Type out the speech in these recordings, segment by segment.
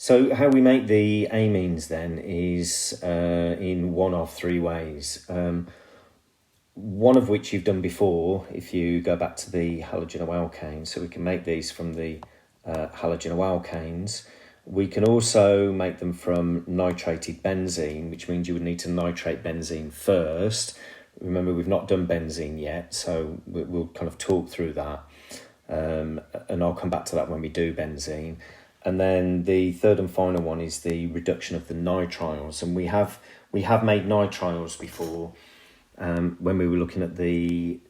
So how we make the amines then is in one of three ways. One of which you've done before if you go back to the halogenoalkanes. So we can make these from the halogenoalkanes. We can also make them from nitrated benzene, which means you would need to nitrate benzene first. Remember, we've not done benzene yet, so we'll kind of talk through that. And I'll come back to that when we do benzene. And then the third and final one is the reduction of the nitriles. And we have made nitriles before when we were looking at the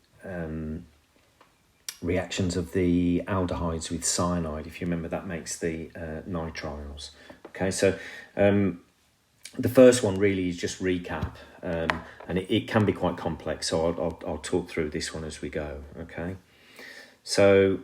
reactions of the aldehydes with cyanide. If you remember, that makes the nitriles. Okay, so the first one really is just recap, and it can be quite complex, so I'll talk through this one as we go. Okay, so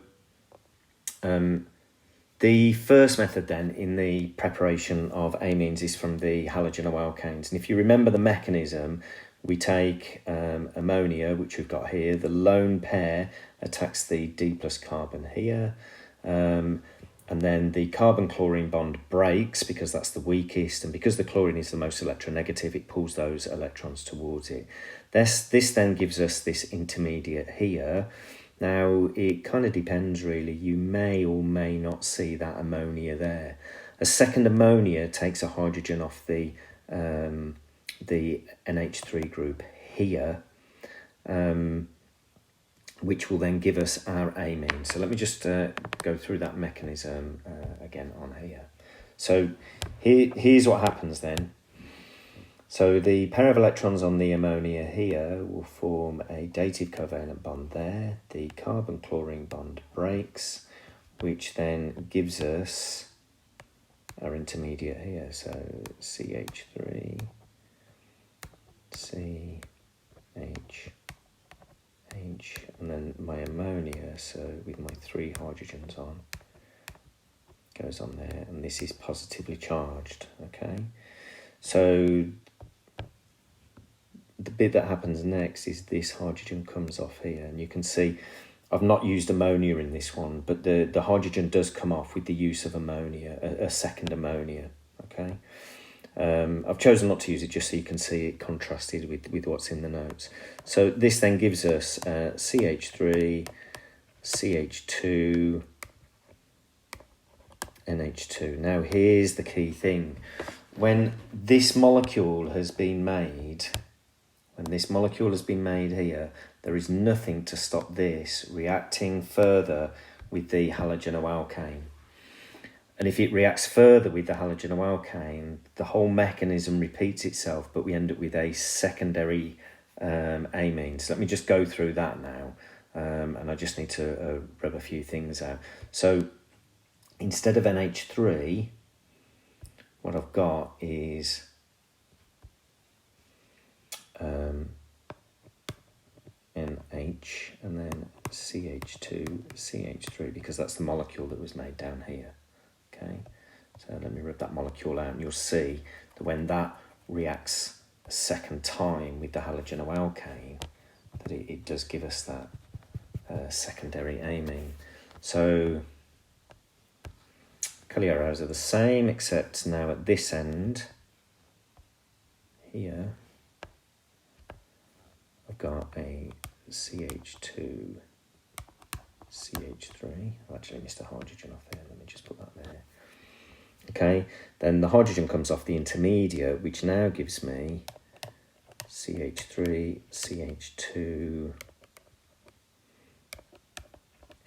the first method then in the preparation of amines is from the halogenoalkanes, and if you remember the mechanism, we take ammonia, which we've got here. The lone pair attacks the D plus carbon here, and then the carbon-chlorine bond breaks because that's the weakest, and because the chlorine is the most electronegative, it pulls those electrons towards it. This then gives us this intermediate here. Now, it kind of depends really. You may or may not see that ammonia there. A second ammonia takes a hydrogen off the NH3 group here, which will then give us our amine. So let me just go through that mechanism again on here. So here's what happens then. So the pair of electrons on the ammonia here will form a dative covalent bond there. The carbon-chlorine bond breaks, which then gives us our intermediate here. So CH3, C, H, H, and then my ammonia, so with my 3 hydrogens on, goes on there, and this is positively charged, okay? So the bit that happens next is this hydrogen comes off here, and you can see I've not used ammonia in this one, but the hydrogen does come off with the use of ammonia, a second ammonia, okay? I've chosen not to use it just so you can see it contrasted with what's in the notes. So this then gives us CH3, CH2, NH2. Now here's the key thing. When this molecule has been made, here, there is nothing to stop this reacting further with the halogenoalkane. And if it reacts further with the halogenoalkane, the whole mechanism repeats itself, but we end up with a secondary amine. So let me just go through that now, and I just need to rub a few things out. So instead of NH3, what I've got is NH and then CH2, CH3, because that's the molecule that was made down here. Okay, so let me rub that molecule out, and you'll see that when that reacts a second time with the halogenoalkane, that it does give us that secondary amine. So color arrows are the same, except now at this end here, I've got a CH2, CH3. I've actually missed a hydrogen off there. Let me just put that there. Okay, then the hydrogen comes off the intermediate, which now gives me CH3, CH2,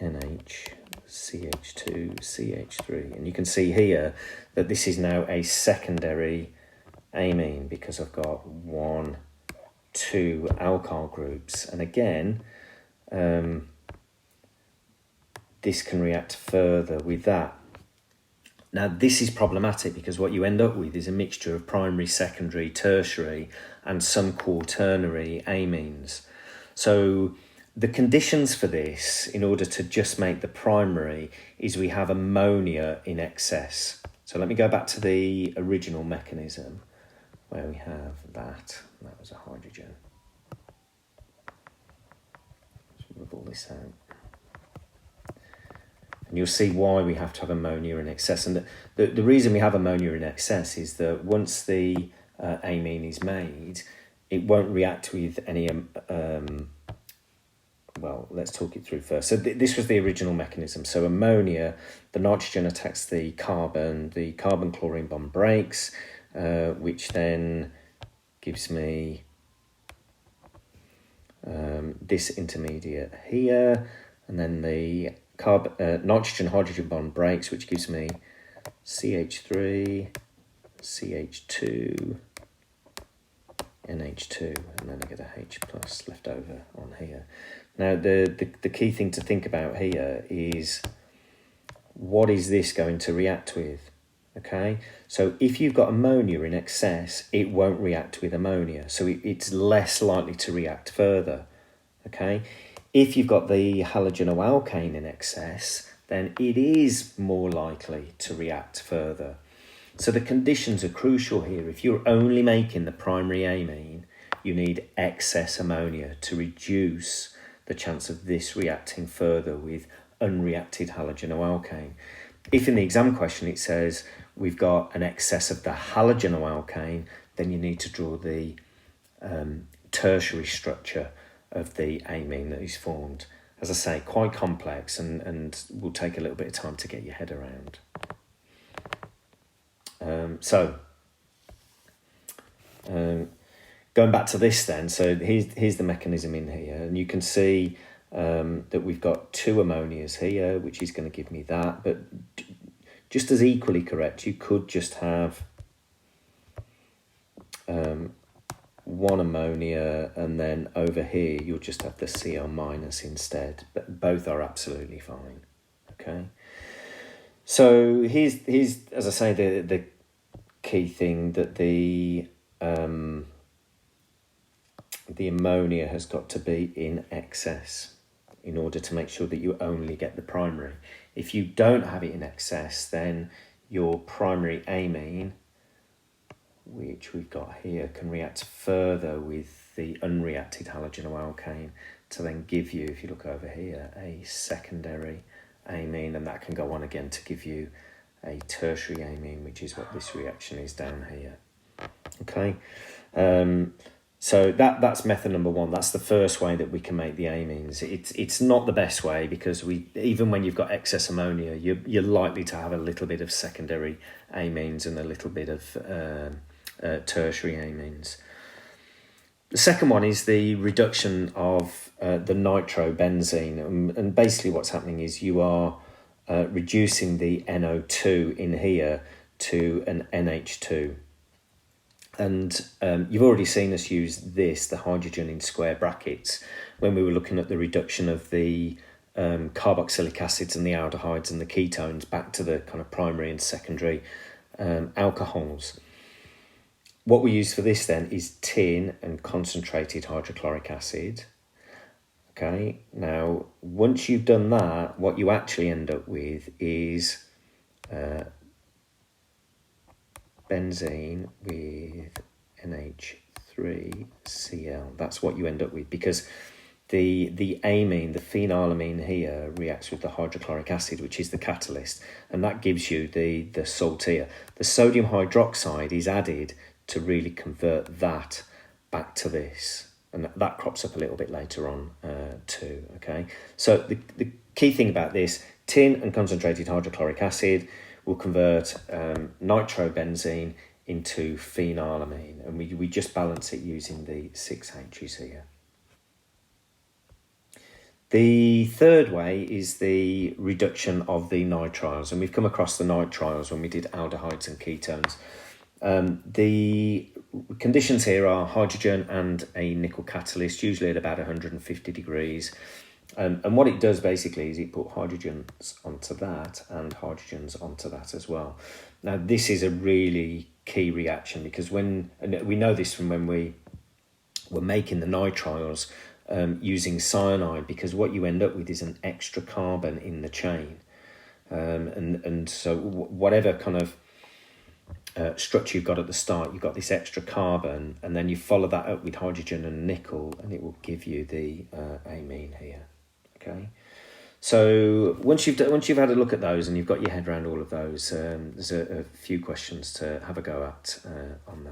NH, CH2, CH3. And you can see here that this is now a secondary amine because I've got 1, 2 alkyl groups. And again, this can react further with that. Now, this is problematic because what you end up with is a mixture of primary, secondary, tertiary, and some quaternary amines. So the conditions for this, in order to just make the primary, is we have ammonia in excess. So let me go back to the original mechanism where we have that. That was a hydrogen. Let's rub all this out. And you'll see why we have to have ammonia in excess. And the reason we have ammonia in excess is that once the amine is made, it won't react with any well, let's talk it through first. So this was the original mechanism. So ammonia, the nitrogen attacks the carbon-chlorine bond breaks, which then gives me this intermediate here, and then the nitrogen-hydrogen bond breaks, which gives me CH3, CH2, NH2, and then I get a H plus left over on here. Now, the key thing to think about here is, what is this going to react with? Okay, so if you've got ammonia in excess, it won't react with ammonia, so it's less likely to react further. Okay, if you've got the halogenoalkane in excess, then it is more likely to react further. So the conditions are crucial here. If you're only making the primary amine, you need excess ammonia to reduce the chance of this reacting further with unreacted halogenoalkane. If in the exam question it says we've got an excess of the halogenoalkane, then you need to draw the tertiary structure of the amine that is formed. As I say, quite complex and will take a little bit of time to get your head around. Going back to this then, so here's the mechanism in here, and you can see that we've got two ammonias here, which is going to give me that, but just as equally correct, you could just have one ammonia, and then over here you'll just have the Cl minus instead, but both are absolutely fine. Okay, so here's as I say, the key thing, that the ammonia has got to be in excess in order to make sure that you only get the primary. If you don't have it in excess, then your primary amine, which we've got here, can react further with the unreacted halogenoalkane to then give you, if you look over here, a secondary amine, and that can go on again to give you a tertiary amine, which is what this reaction is down here. Okay, so that's method number one. That's the first way that we can make the amines. It's not the best way, because even when you've got excess ammonia, you're likely to have a little bit of secondary amines and a little bit of tertiary amines. The second one is the reduction of the nitrobenzene, and basically what's happening is you are reducing the NO2 in here to an NH2. And you've already seen us use the hydrogen in square brackets, when we were looking at the reduction of the carboxylic acids and the aldehydes and the ketones back to the kind of primary and secondary alcohols. What we use for this then is tin and concentrated hydrochloric acid. Okay, now once you've done that, what you actually end up with is benzene with NH3Cl. That's what you end up with, because the amine, the phenylamine here, reacts with the hydrochloric acid, which is the catalyst, and that gives you the salt here. The sodium hydroxide is added to really convert that back to this, and that crops up a little bit later on too. Okay, so the key thing about this, tin and concentrated hydrochloric acid will convert nitrobenzene into phenylamine, and we just balance it using the 6 H's here. The third way is the reduction of the nitriles, and we've come across the nitriles when we did aldehydes and ketones. The conditions here are hydrogen and a nickel catalyst, usually at about 150 degrees. And what it does basically is it put hydrogens onto that and hydrogens onto that as well. Now, this is a really key reaction, because and we know this from when we were making the nitriles using cyanide, because what you end up with is an extra carbon in the chain. And so whatever kind of structure you've got at the start, you've got this extra carbon, and then you follow that up with hydrogen and nickel, and it will give you the amine here. Okay, So once you've had a look at those and you've got your head around all of those, there's a few questions to have a go at on